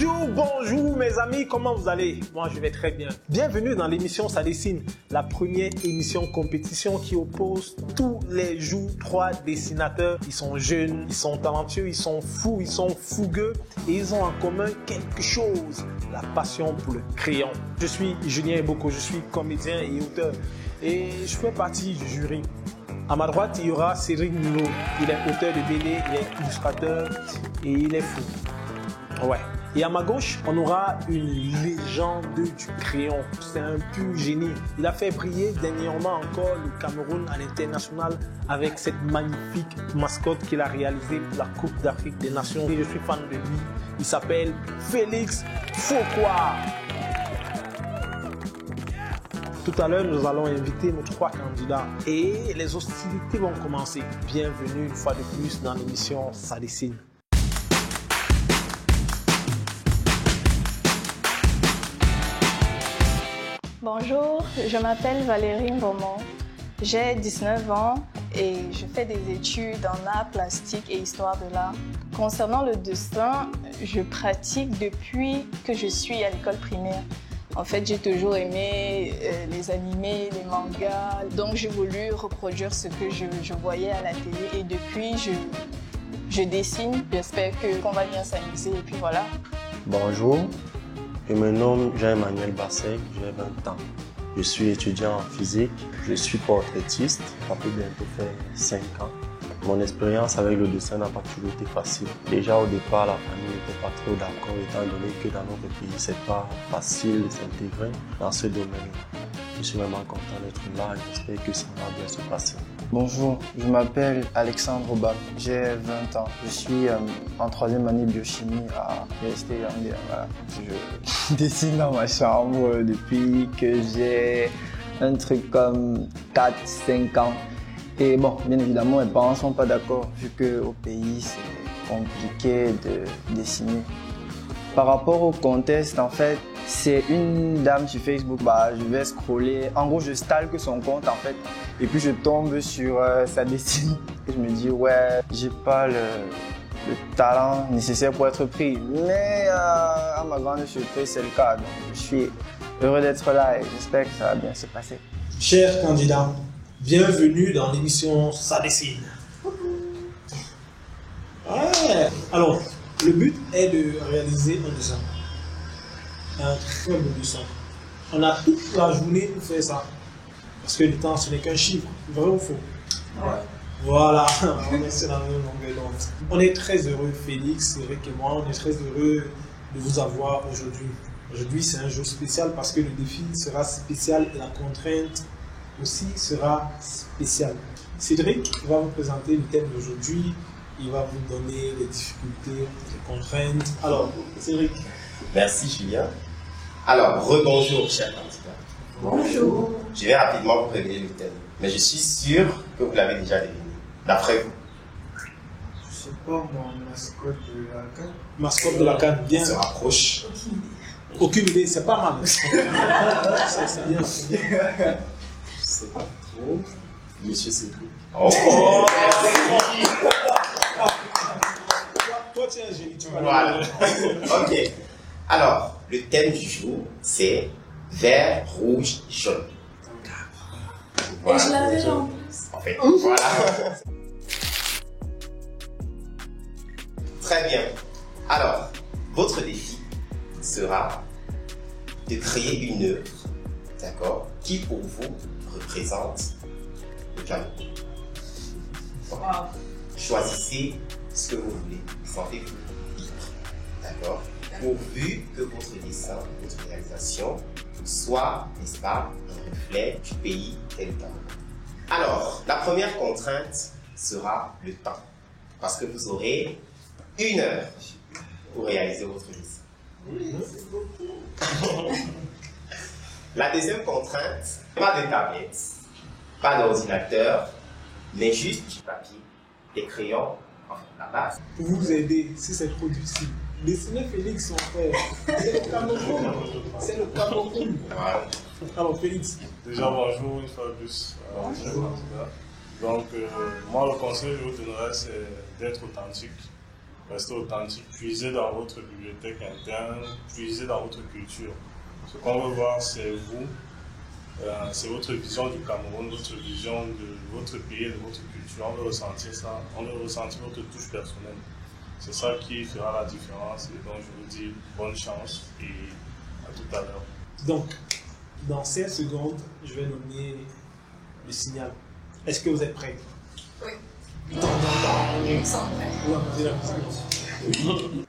Bonjour mes amis, comment vous allez? Moi je vais très bien. Bienvenue dans l'émission Ça dessine, la première émission compétition qui oppose tous les jours 3 dessinateurs. Ils sont jeunes, ils sont talentueux, ils sont fous, ils sont fougueux et ils ont en commun quelque chose, la passion pour le crayon. Je suis Julien Eboko, je suis comédien et auteur et je fais partie du jury. À ma droite, il y aura Cédric Milo. Il est auteur de BD, il est illustrateur et il est fou. Ouais. Et à ma gauche, on aura une légende du crayon. C'est un pur génie. Il a fait briller dernièrement encore le Cameroun à l'international avec cette magnifique mascotte qu'il a réalisée pour la Coupe d'Afrique des Nations. Et je suis fan de lui. Il s'appelle Félix Fauquois. Tout à l'heure, nous allons inviter nos 3 candidats et les hostilités vont commencer. Bienvenue une fois de plus dans l'émission Ça dessine. Bonjour, je m'appelle Valérie Beaumont, j'ai 19 ans et je fais des études en art plastique et histoire de l'art. Concernant le dessin, je pratique depuis que je suis à l'école primaire. En fait, j'ai toujours aimé les animés, les mangas, donc j'ai voulu reproduire ce que je voyais à la télé et depuis, je dessine. J'espère qu'on va bien s'amuser et puis voilà. Bonjour, je me nomme Jean-Emmanuel Bassek, j'ai 20 ans. Je suis étudiant en physique, je suis portraitiste, ça peut bientôt faire 5 ans. Mon expérience avec le dessin n'a pas toujours été facile. Déjà au départ, la famille n'était pas trop d'accord étant donné que dans notre pays, c'est pas facile de s'intégrer dans ce domaine-là. Je suis vraiment content d'être là et j'espère que ça va bien se passer. Bonjour, je m'appelle Alexandre Obam, j'ai 20 ans. Je suis en 3e année biochimie à l'Université Yaoundé. Voilà. Je dessine dans ma chambre depuis que j'ai un truc comme 4-5 ans. Et bon, bien évidemment, mes parents ne sont pas d'accord vu qu'au pays, c'est compliqué de dessiner. Par rapport au contest, en fait, c'est une dame sur Facebook, je vais scroller. En gros, je stalk son compte, en fait. Et puis, je tombe sur sa dessine. Et je me dis, ouais, j'ai pas le talent nécessaire pour être pris. Mais à ma grande surprise, c'est le cas. Donc, je suis heureux d'être là et j'espère que ça va bien se passer. Chers candidats, bienvenue dans l'émission Ça dessine. Ouais. Alors, le but est de réaliser un dessin. Un très beau dessin. On a toute la journée pour faire ça. Parce que le temps, ce n'est qu'un chiffre. Vrai ou faux? Ouais. Voilà, on est sur la même longueur d'onde. On est très heureux, Félix, Eric et moi, on est très heureux de vous avoir aujourd'hui. Aujourd'hui, c'est un jour spécial parce que le défi sera spécial et la contrainte aussi sera spéciale. Cédric va vous présenter le thème d'aujourd'hui. Il va vous donner les difficultés, les contraintes. Alors, Cédric. Merci Julien. Alors, rebonjour chers candidats. Bonjour. Je vais rapidement vous révéler le thème, mais je suis sûr que vous l'avez déjà deviné. D'après vous. Je sais pas moi, mascotte de la CAN. Mascotte de la CAN, bien. On se rapproche. Aucune idée, c'est pas mal. C'est bien, c'est bien. Je sais pas trop. Monsieur Cédric. Oh, toi, tu es un génie, tu vas. Voilà. Ok. Alors, le thème du jour, c'est vert, rouge, jaune. Voilà. Et je l'avais en plus. En fait, voilà. Très bien. Alors, votre défi sera de créer une œuvre, d'accord, qui pour vous représente le Cameroun. Wow. Choisissez ce que vous voulez, sentez-vous libre, d'accord, pourvu que votre dessin, votre réalisation soit, n'est-ce pas, un reflet du pays et le Cameroun. Alors, la première contrainte sera le temps, parce que vous aurez 1 heure pour réaliser votre dessin. C'est beaucoup. La deuxième contrainte, pas de tablette, pas d'ordinateur, mais juste du papier, des crayons, enfin la base. Pour vous aider, si c'est trop difficile, dessinez Félix, son frère. C'est le Cameroun. C'est le Cameroun. Voilà. Alors Félix. Déjà bonjour une fois de plus. Donc moi le conseil que je vous donnerais c'est d'être authentique. restez authentique, puisez dans votre bibliothèque interne, puisez dans votre culture. Ce qu'on veut voir, c'est vous, c'est votre vision du Cameroun, votre vision de votre pays, de votre culture. On veut ressentir ça, on veut ressentir votre touche personnelle. C'est ça qui fera la différence. Et donc, je vous dis bonne chance et à tout à l'heure. Donc, dans 5 secondes, je vais nommer le signal. Est-ce que vous êtes prêts? Oui. Ils sont prêts.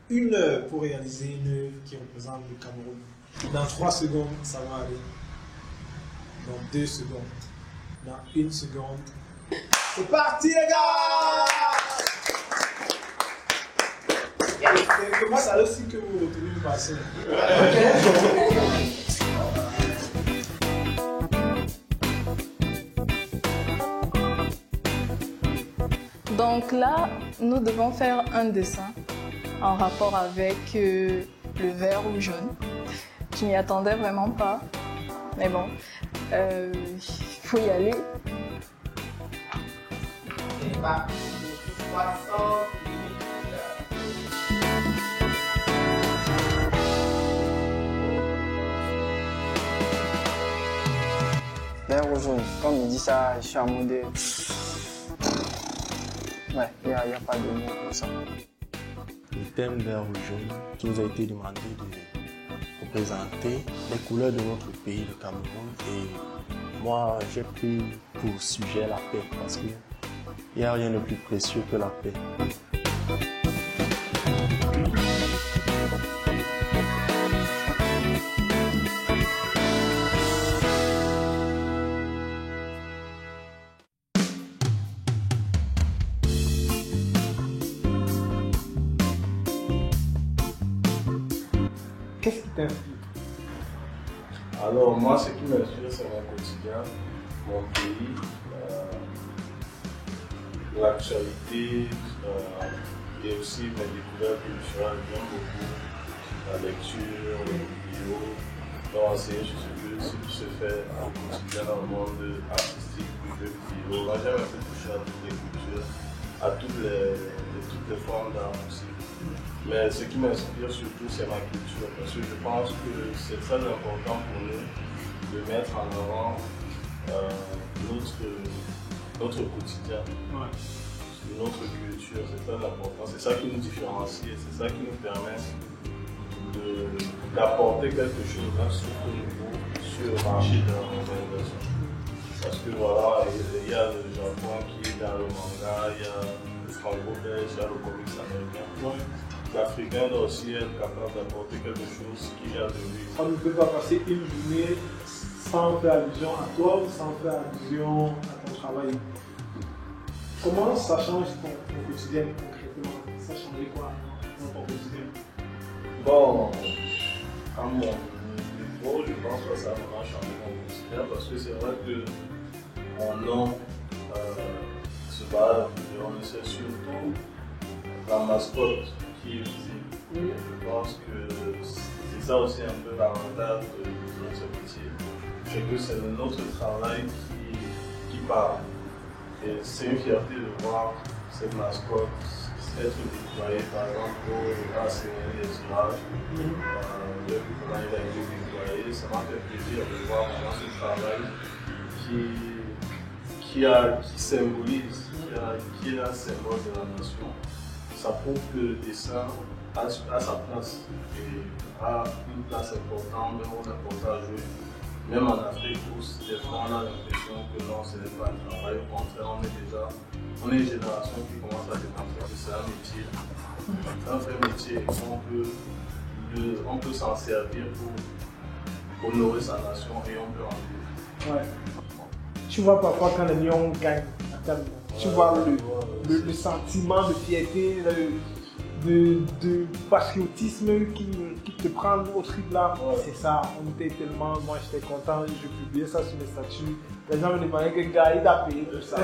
Une heure pour réaliser une œuvre qui représente le Cameroun. Dans 3 secondes, ça va aller. Dans 2 secondes. Dans 1 seconde. C'est parti les gars! C'est moi ça aussi que vous retenez le passé. Donc là, nous devons faire un dessin en rapport avec le vert ou jaune. Je m'y attendais vraiment pas, mais bon, il faut y aller. C'est parti pour 60 minutes. Vert ou jaune, comme il dit ça, je suis en mode. Ouais, il n'y a pas de mots pour ça. Le thème vert ou jaune qui nous a été demandé de représenter les couleurs de notre pays, le Cameroun. Et moi, j'ai pris pour sujet la paix parce qu'il n'y a rien de plus précieux que la paix. Qu'est-ce qui t'inspire? Alors, moi, ce qui m'inspire, c'est mon quotidien, mon pays, l'actualité et aussi mes découvertes culturelles. J'aime beaucoup la lecture, les vidéos, donc enseigner sur ce qui se fait au quotidien dans le monde artistique, du jeu vidéo. Moi, j'aime un peu toucher à toutes les cultures, à toutes les formes d'art aussi. Mais ce qui m'inspire surtout, c'est ma culture, parce que je pense que c'est très important pour nous de mettre en avant notre quotidien, notre culture, c'est très important. C'est ça qui nous différencie et c'est ça qui nous permet d'apporter quelque chose d'un certain niveau sur le marché de la mondialisation. Parce que voilà, il y a le Japon qui est dans le manga, il y a le franco-belge, il y a le comics américain. L'Africain doit aussi être capable d'apporter quelque chose qui vient de lui. On ne peut pas passer une journée sans faire allusion à toi ou sans faire allusion à ton travail. Comment ça change ton quotidien concrètement? Ça change quoi dans ton quotidien? Bon, à mon niveau, je pense que ça va changer mon quotidien parce que c'est vrai que mon nom se base, on essaie surtout la mascotte qui est visible. Je pense que c'est ça aussi un peu l'avantage de notre métier. C'est que c'est notre travail qui parle. Et c'est une fierté de voir cette mascotte être déployée, par exemple, pour enseigner les images. Comment il a été déployé, ça m'a fait plaisir de voir vraiment ce travail qui symbolise, qui est un symbole de la nation. Ça prouve que le dessin a sa place et a une place importante, même on a important à jouer. Même en Afrique, où des fois on a l'impression que non, ce n'est pas un travail, au contraire, on est une génération qui commence à démontrer que c'est un métier. C'est un vrai métier et on peut s'en servir pour honorer sa nation et on peut en vivre. Ouais. Tu vois parfois quand les Lions gagnent, tu vois le sentiment de fierté, de patriotisme qui te prend au trip là. Ouais. C'est ça, on était tellement, moi j'étais content, je publiais ça sur mes statuts. Les gens me demandaient que gars, il a payé pour ça.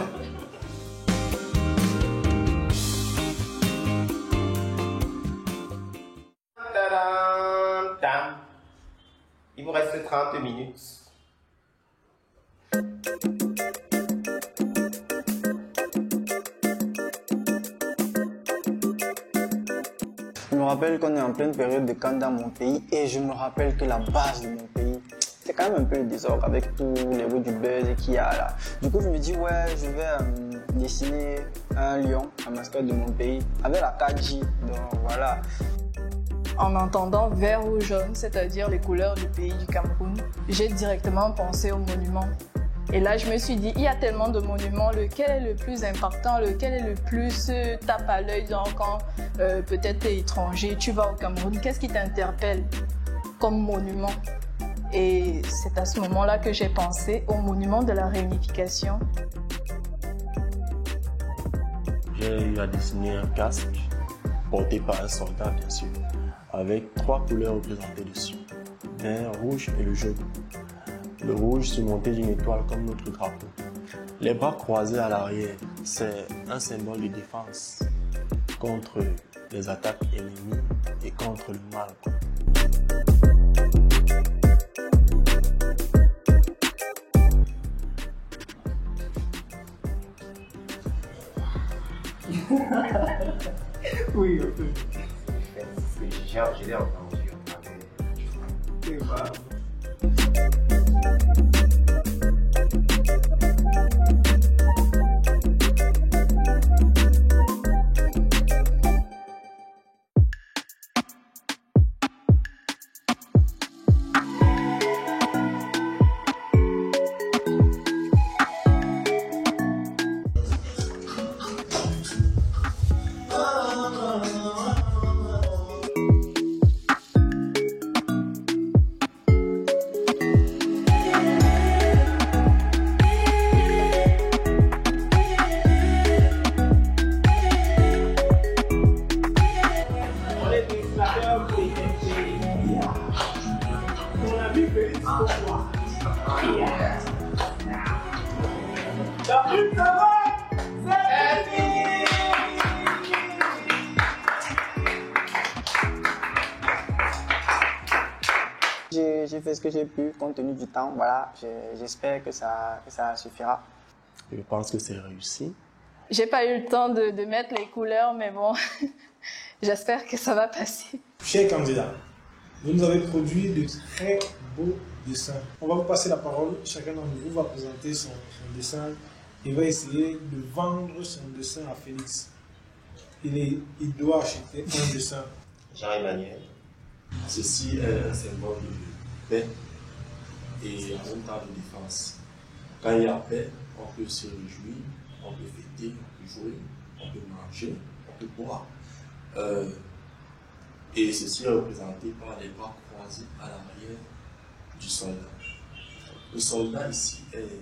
Il vous reste 30 minutes. rappelle qu'on est en pleine période de camp dans mon pays et je me rappelle que la base de mon pays, c'est quand même un peu le désordre avec tous les roues du buzz qu'il y a là. Du coup, je me dis, ouais, je vais dessiner un lion, la mascotte de mon pays, avec la 4J. Donc voilà. En entendant vert ou jaune, c'est-à-dire les couleurs du pays du Cameroun, j'ai directement pensé aux monuments. Et là, je me suis dit, il y a tellement de monuments, lequel est le plus impactant, lequel est le plus tape à l'œil, genre quand peut-être tu es étranger, tu vas au Cameroun, qu'est-ce qui t'interpelle comme monument? Et c'est à ce moment-là que j'ai pensé au monument de la réunification. J'ai eu à dessiner un casque, porté par un soldat bien sûr, avec 3 couleurs représentées dessus, vert, rouge et le jaune. Le rouge surmonté d'une étoile comme notre drapeau. Les bras croisés à l'arrière, c'est un symbole de défense contre les attaques ennemies et contre le mal. Oui, un peu. Je l'ai entendu à travers. Et voilà. J'ai fait ce que j'ai pu compte tenu du temps. Voilà, j'espère que ça suffira. Je pense que c'est réussi. J'ai pas eu le temps de mettre les couleurs, mais bon, j'espère que ça va passer. Chers candidats, vous nous avez produit de très beaux dessins. On va vous passer la parole. Chacun d'entre vous va présenter son dessin et va essayer de vendre son dessin à Félix. Il doit acheter un dessin. Jean-Emmanuel. Ceci est un symbole de paix et en même temps de défense. Quand il y a paix, on peut se réjouir, on peut fêter, on peut jouer, on peut manger, on peut boire. Et ceci est représenté par les bras croisés à l'arrière du soldat. Le soldat ici est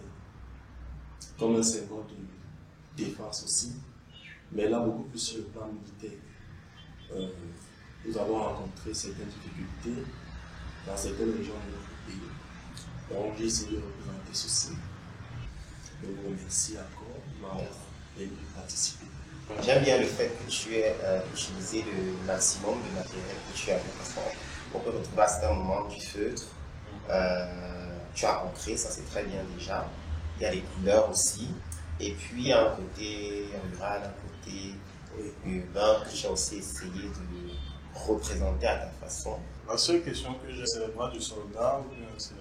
comme un symbole de défense aussi, mais là beaucoup plus sur le plan militaire. Nous avons rencontré certaines difficultés dans certaines régions de notre pays. Donc j'ai essayé de représenter ceci. Je vous remercie encore de m'avoir permis de participer. J'aime bien le fait que tu aies utilisé le maximum de matériel que tu avais. Parce qu'on peut retrouver à certains moments du feutre. Tu as ancré, ça c'est très bien déjà. Il y a les couleurs aussi. Et puis il y a un côté rural, un côté urbain que tu as aussi essayé de représenter à ta façon. La seule question que j'ai, c'est les bras du soldat ou bien c'est...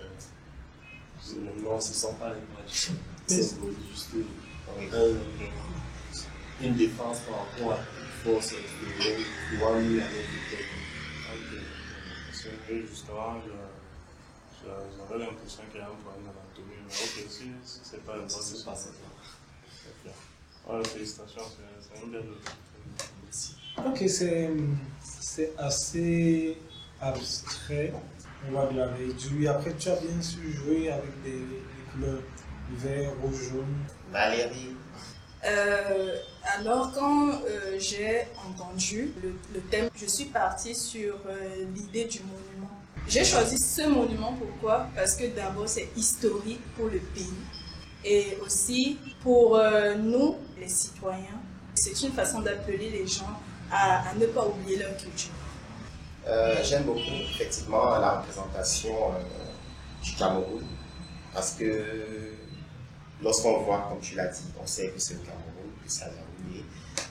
Non, ce ne sont pas les bras du soldat. C'est juste une défense par rapport à une force extérieure qui doit lui aller de tête. Parce que justement, j'avais l'impression qu'il y a un problème d'anatomie. Mais ok, si c'est pas le bras du soldat. Ouais, félicitations, c'est un bien de... Merci. Ok, c'est assez abstrait. On va de la réduire. Après, tu as bien su jouer avec des couleurs vert, rouge, jaune. Valérie. Alors, quand j'ai entendu le thème, je suis partie sur l'idée du monument. J'ai choisi ce monument, pourquoi? Parce que d'abord, c'est historique pour le pays. Et aussi, pour nous, les citoyens, c'est une façon d'appeler les gens à ne pas oublier leur culture. J'aime beaucoup, effectivement, la représentation du Cameroun. Parce que lorsqu'on voit, comme tu l'as dit, on sait que c'est le Cameroun, que ça a roulé.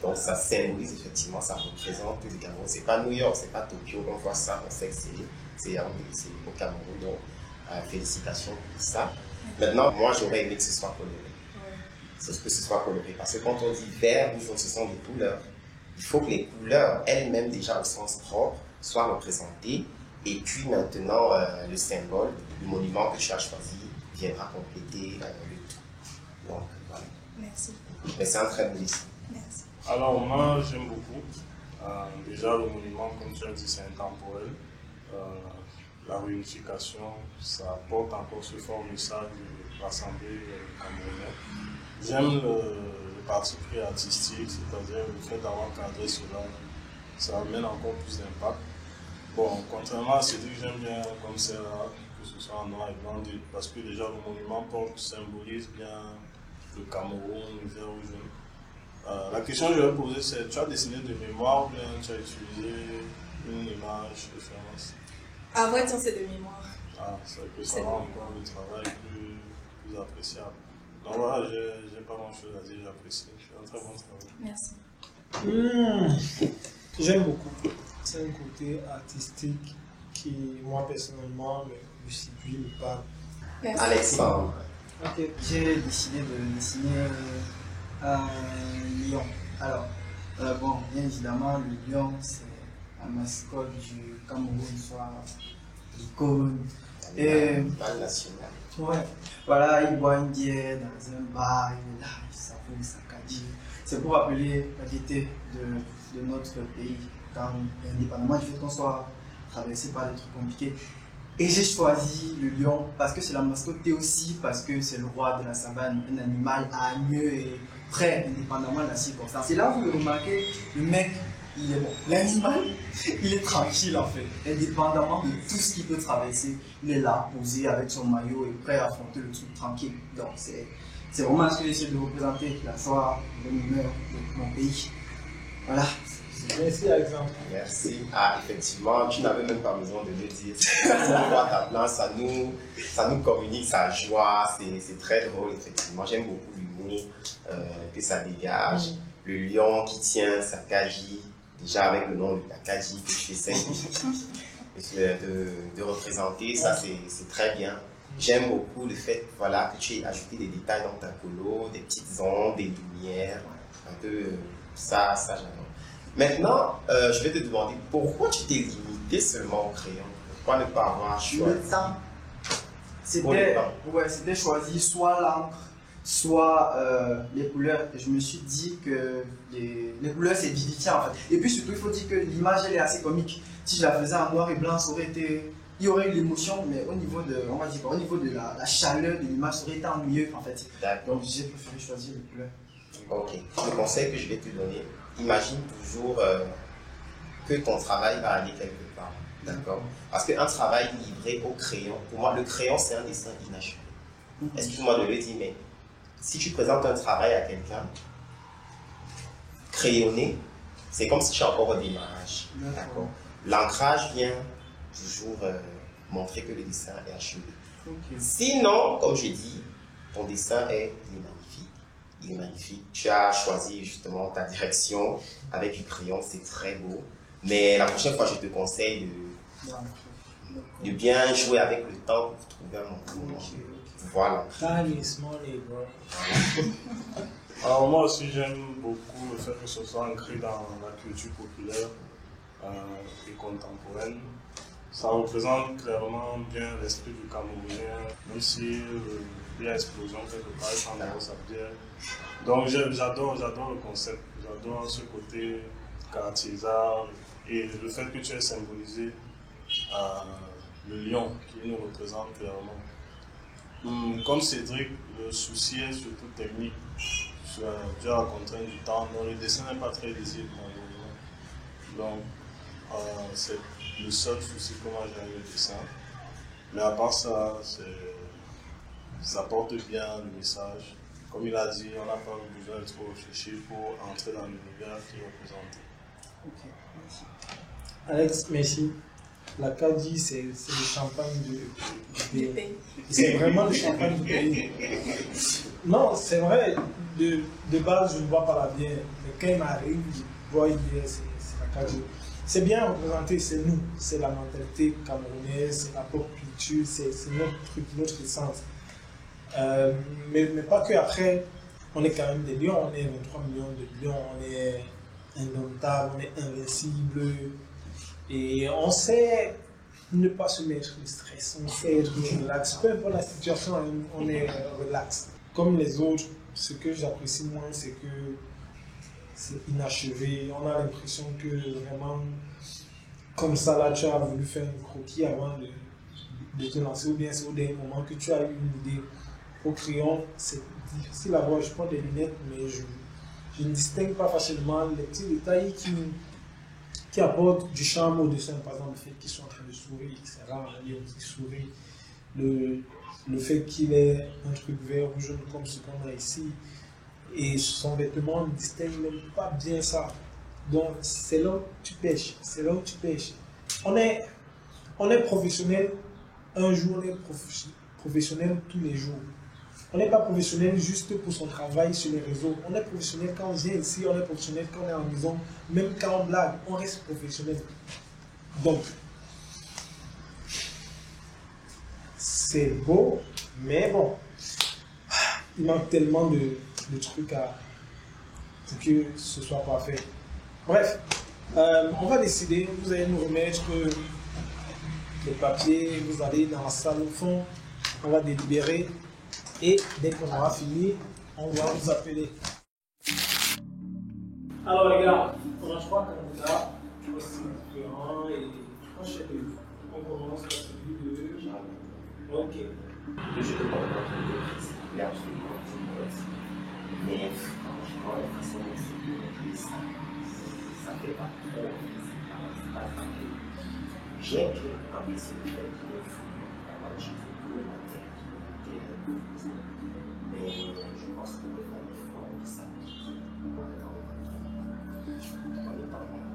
Donc ça symbolise effectivement, ça représente le Cameroun. C'est pas New York, c'est pas Tokyo qu'on voit ça, on sait que c'est au Cameroun. Donc félicitations pour ça. Maintenant, moi j'aurais aimé que ce soit coloré. C'est que ce soit coloré. Parce que quand on dit vert, rouge, ce sont des couleurs. Il faut que les couleurs elles-mêmes, déjà au sens propre, soient représentées. Et puis maintenant, le symbole, le monument que tu as choisi, viendra compléter le tout. Donc voilà. Merci. Mais c'est un très beau dessin. Merci. Alors moi j'aime beaucoup. Déjà le monument, comme tu as dit, c'est intemporel. La réunification, ça porte encore ce fort message de rassembler les Camerounais. J'aime le parti pris artistique, c'est-à-dire le fait d'avoir cadré cela, ça amène encore plus d'impact. Bon, contrairement à Cédric, j'aime bien comme c'est là, que ce soit en noir et blanc, parce que déjà le monument symbolise bien le Cameroun, le vert ou jaune. La question que je vais poser, c'est tu as dessiné de mémoire ou bien tu as utilisé une image de référence? À vrai dire, c'est de mémoire. Ah, ça rend encore le travail plus appréciable. Donc voilà, j'ai pas grand chose à dire, j'apprécie. C'est un très bon travail. Merci. J'aime beaucoup. C'est un côté artistique qui, moi personnellement, me séduit, me parle. Merci. Alexandre. Ok, j'ai décidé de dessiner un lion. Alors, bon, bien évidemment, le lion, c'est la mascotte du Cameroun, soit l'icône. Et Mal national. ouais, voilà, il boit une bière dans un bar, il est là, il savoure sa caddie. C'est pour rappeler la gaieté de notre pays, quand, indépendamment du fait qu'on soit traversé par des trucs compliqués. Et j'ai choisi le lion parce que c'est la mascotte et aussi parce que c'est le roi de la savane, un animal hargneux et prêt, indépendamment de la circonstance. Et là, vous le remarquez, le mec, il est bon. L'animal, il est tranquille en fait, indépendamment de tout ce qu'il peut traverser. Il est là, posé avec son maillot et prêt à affronter le truc tranquille. Donc c'est vraiment ce que j'essaie de représenter, la joie, l'humeur de mon pays. Voilà. Merci Alexandre. Merci. Ah, effectivement, tu n'avais même pas besoin de le dire. On voit ta plan, ça nous communique sa joie, c'est très drôle, effectivement. J'aime beaucoup l'humour que ça dégage. Le lion qui tient sa cagie, déjà avec le nom de la cagie que je essaie de représenter, ça c'est très bien. J'aime beaucoup le fait voilà, que tu aies ajouté des détails dans ta colo, des petites ondes, des lumières, un peu ça j'adore. Maintenant, je vais te demander pourquoi tu t'es limité seulement au crayon? Pourquoi ne pas avoir choisi Le temps, c'était choisi soit l'encre, soit les couleurs. Et je me suis dit que les couleurs c'est vivifiant en fait. Et puis surtout, il faut dire que l'image elle est assez comique. Si je la faisais en noir et blanc, ça aurait été. Il y aurait eu l'émotion, mais au niveau de, on va dire, au niveau de la chaleur de l'image, ça aurait été ennuyeux en fait. Donc j'ai préféré choisir les couleurs. Ok. Le conseil que je vais te donner, imagine toujours que ton travail va aller quelque part. D'accord? Parce qu'un travail livré au crayon, pour moi, le crayon, c'est un dessin inachevé. Excuse-moi de le dire, mais si tu présentes un travail à quelqu'un, crayonné, c'est comme si tu es encore au démarrage. D'accord? L'ancrage vient toujours montrer que le dessin est achevé. Okay. Sinon, comme je dis, ton dessin est magnifique. Il est magnifique. Tu as choisi justement ta direction avec du crayon, c'est très beau. Mais la prochaine fois, je te conseille de bien jouer avec le temps pour trouver un moment. Voilà. Alors moi aussi j'aime beaucoup le fait que ce soit ancré dans la culture populaire et contemporaine. Ça représente clairement bien l'esprit du Camerounais, même si il y a explosion quelque part, il prend sa bière. Donc j'adore le concept, j'adore ce côté caractérisable et le fait que tu aies symbolisé le lion qui nous représente clairement. Comme Cédric, le souci est surtout technique, dû à la contrainte du temps, donc le dessin n'est pas très lisible malheureusement. Donc c'est le seul souci que moi j'ai avec le dessin. Mais à part ça, ça porte bien le message. Comme il a dit, on n'a pas besoin de trop réfléchir pour entrer dans l'univers qui est représenté. Ok, merci. Alex, merci. l'Acadie, c'est le champagne du pays. C'est vraiment le champagne du pays. Non, c'est vrai, de base, je ne bois pas la bière. Mais quand il m'arrive, je bois une bière, c'est l'Acadie. C'est bien représenté, c'est nous. C'est la mentalité camerounaise, c'est la pop culture, c'est notre truc, notre essence. Mais pas que après, on est quand même des lions, on est 23 millions de lions, on est indomptable, on est invincible. Et on sait ne pas se mettre le stress, on sait être relax. Peu importe la situation, on est relax. Comme les autres, ce que j'apprécie moins, c'est que c'est inachevé. On a l'impression que vraiment, comme ça, là, tu as voulu faire un croquis avant de te lancer, ou bien c'est au dernier moment que tu as eu une idée. Au crayon, c'est difficile à voir. Je prends des lunettes, mais je ne distingue pas facilement les petits détails qui apportent du charme au dessin. Par exemple, le fait qu'ils sont en train de sourire, c'est rare, il y a un petit sourire. Le fait qu'il ait un truc vert ou jaune comme ce qu'on a ici, et son vêtement ne distingue même pas bien ça. Donc, c'est là où tu pêches. C'est là où tu pêches. On est professionnel un jour, on est professionnel tous les jours. On n'est pas professionnel juste pour son travail sur les réseaux. On est professionnel quand on vient ici, on est professionnel quand on est en maison, même quand on blague, on reste professionnel. Donc, c'est beau, mais bon, il manque tellement de trucs pour que ce soit parfait. Bref, on va décider, vous allez nous remettre les papiers, vous allez dans la salle au fond, on va délibérer. Et dès qu'on aura fini, on va vous appeler. Alors les gars, on a 3 candidats, aussi différents, et je pense que on commence par celui de Jean. Ok. Le jeu de bord il est absolument difficile. Mais franchement, la façon dont c'est écrit, ça fait pas trop. C'est pas tranquille. J'ai apprécié le fait qu'il me faut avoir des choses pour le matin. Mais je pense qu'on peut faire l'effort de ça. On est pas mal.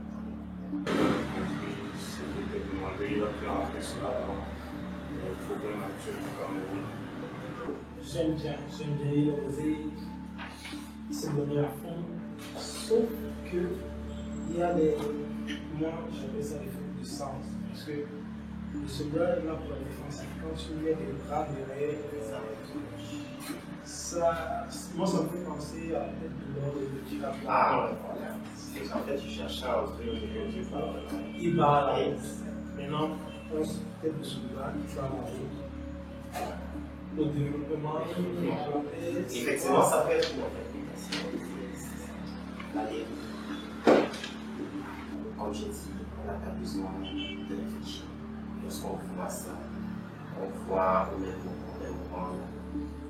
C'est peut-être demander la clarté sur la langue. Il faut bien actuellement au Cameroun. J'aime bien il a osé se donner à fond. Sauf que il y a des. Moi, j'appelle ça des fautes de sens. Parce que ce gars est là pour la défense. Quand tu mets des bras derrière, ça, moi ça me fait penser à la tête de l'ordre de Tirap. Ah, voilà. C'est en fait, je cherchais à offrir une chose par il va à la maintenant, on se fait de celui-là qui va à au développement. Effectivement, ça peut être une application. Allez, comme j'ai dit, on n'a pas besoin de réfléchir. Lorsqu'on voit ça, on voit au même moment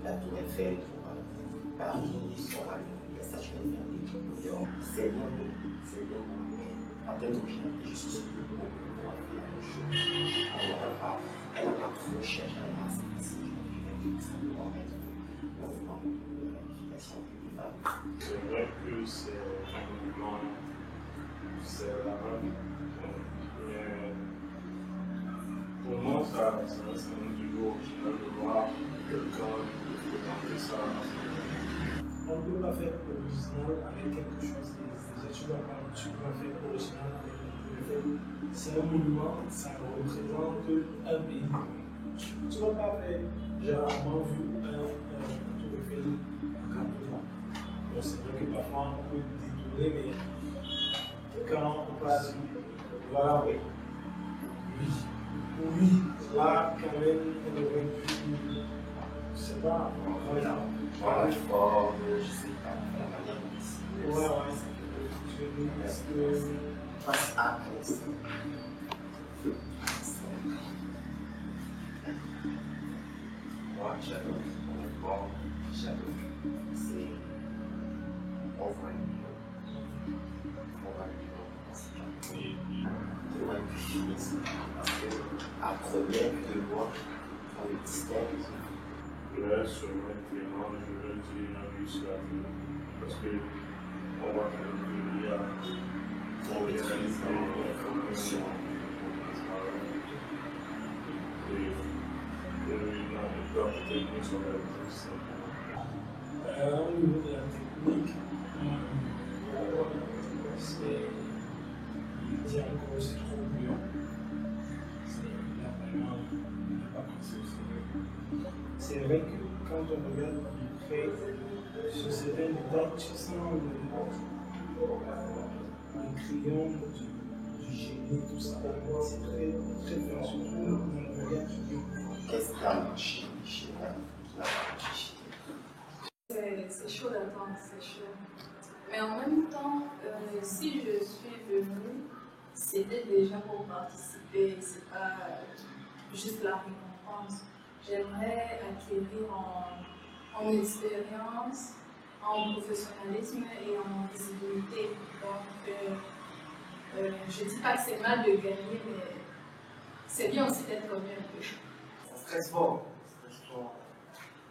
la tour Eiffel pour Paris, la station Eiffel. C'est bien, mais en termes d'originalité, je suis sûr que pour faire la même chose. Elle n'a pas trop cherché à la masse, c'est simplement mettre le mouvement de l'application plus. C'est vrai que c'est un mouvement, c'est la même. Pour moi, ça reste toujours original de voir quelqu'un présenter ça. On ne peut pas faire original avec quelque chose. Tu ne peux pas faire original avec quelque chose. C'est un monument, ça représente un pays. Tu ne vas pas faire, j'ai rarement vu un tour Eiffel en Cameroun. Bon, c'est vrai que parfois on peut détourner, mais quand on passe, voilà, oui. Oui, là, quand même, on devrait plus. Je sais pas, Voilà, je sais pas, la manière dont ouais. Je veux dire face à ça. Moi, j'adore, honnêtement, j'adore. C'est. On voit une vidéo. On voit une vidéo. Parce que, à première vue de moi, on le distingue. Là, sur maintenant, je veux dire un bus là. Parce que on voit qu'il y a On maîtrise l'information. technique sur le jeu? Au niveau de la technique, c'est encore c'est trop dur. C'est vrai que quand on regarde de près, sur certaines médailles, tu sens le crayon du génie, tout ça. C'est très, très bien, surtout dans le regard du lion. Qu'est-ce qui a marché chez C'est chaud d'attendre, c'est chaud. Mais en même temps, si je suis venue, c'était déjà pour participer, c'est pas juste la récompense. J'aimerais acquérir en expérience, en professionnalisme et en visibilité. Donc, je ne dis pas que c'est mal de gagner, mais c'est bien aussi d'être remis un peu. Ça stresse fort.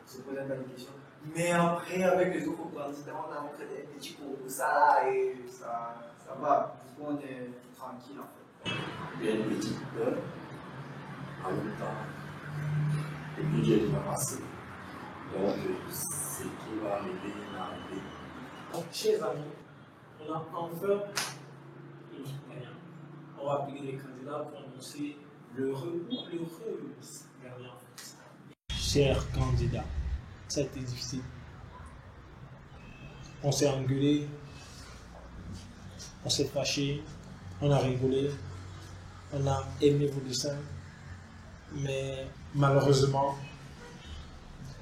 Se poser une bonne question. Mais après, avec les autres candidats, on a montré des petits cours de ça et ça va. Du coup, on est tranquille en fait. Il y a une petite peur. En même temps, le budget est déjà passé. Donc, ce qui va arriver, va arriver. Donc, chers amis, on a enfin une gagnante. On va appeler les candidats pour annoncer l'heureux ou l'heureuse gagnante. Chers candidats, ça a été difficile. On s'est engueulé, on s'est fâché, on a rigolé, on a aimé vos dessins, mais malheureusement,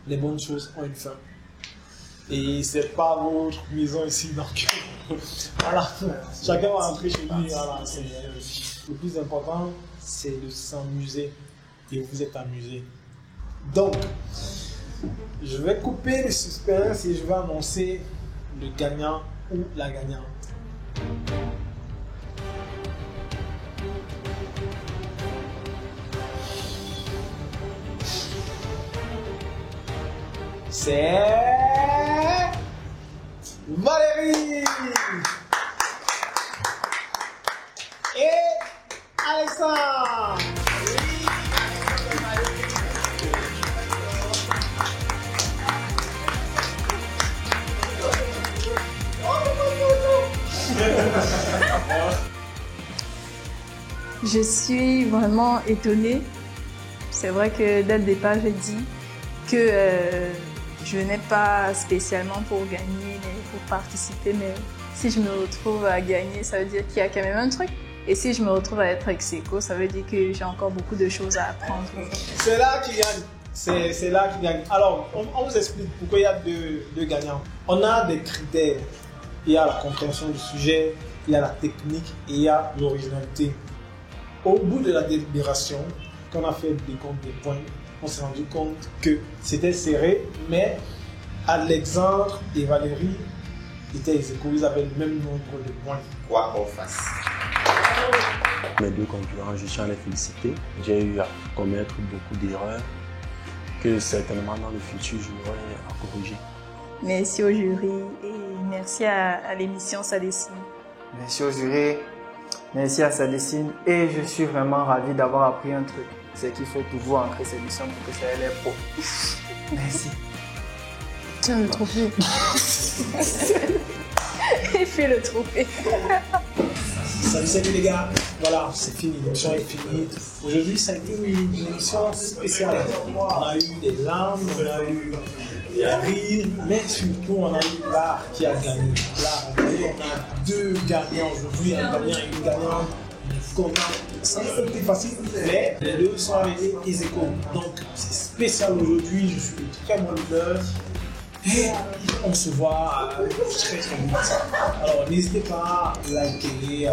les bonnes choses ont une fin. Et c'est pas votre maison ici, donc voilà, chacun va rentrer chez lui. Voilà, le plus important, c'est de s'amuser et vous êtes amusés. Donc, je vais couper le suspense et je vais annoncer le gagnant ou la gagnante. C'est Valérie et Alexandre. Je suis vraiment étonnée. C'est vrai que dès le départ, j'ai dit que je venais pas spécialement pour gagner, mais pour participer. Mais si je me retrouve à gagner, ça veut dire qu'il y a quand même un truc. Et si je me retrouve à être ex-aequo, ça veut dire que j'ai encore beaucoup de choses à apprendre. C'est là qu'il gagne. C'est là qu'il gagne. Alors, on vous explique pourquoi il y a deux gagnants. On a des critères. Il y a la compréhension du sujet, il y a la technique et il y a l'originalité. Au bout de la délibération, quand on a fait des comptes des points, on s'est rendu compte que c'était serré, mais Alexandre et Valérie étaient ex-aequo, ils avaient le même nombre de points. Quoi qu'on fasse. Mes deux concurrents, je tiens à les féliciter. J'ai eu à commettre beaucoup d'erreurs que certainement dans le futur, je n'aurai à corriger. Merci au jury et merci à l'émission Ça dessine. Merci au jury, merci à Ça dessine et je suis vraiment ravi d'avoir appris un truc. C'est qu'il faut toujours ancrer ses missions pour que ça ait l'air pro. Merci. Tiens le trophée. Et fais le trophée. Salut les gars, voilà, c'est fini, l'émission est finie. Aujourd'hui, ça a été une émission spéciale. On a eu des larmes, on a eu des rires, mais surtout on a eu l'art qui a gagné. L'art a gagné, on a deux gagnants aujourd'hui, un gagnant et une gagnante. Ça n'a pas été facile, mais les deux sont arrivés ex-aequo. Donc c'est spécial aujourd'hui, je suis de très bonne humeur. Et on se voit très très vite. Alors n'hésitez pas à liker,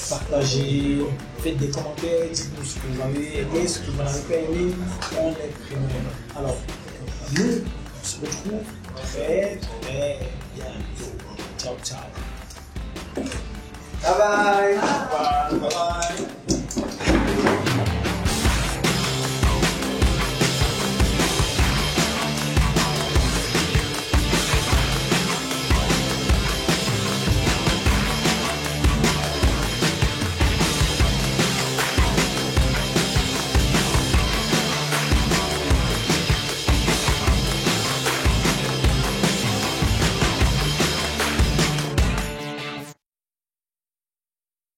partager, faites des commentaires, dites-nous ce que vous avez aimé, ce que vous n'avez pas aimé. On est preneurs. Alors nous, on se retrouve très très bientôt. Ciao ciao. Bye bye. Bye bye.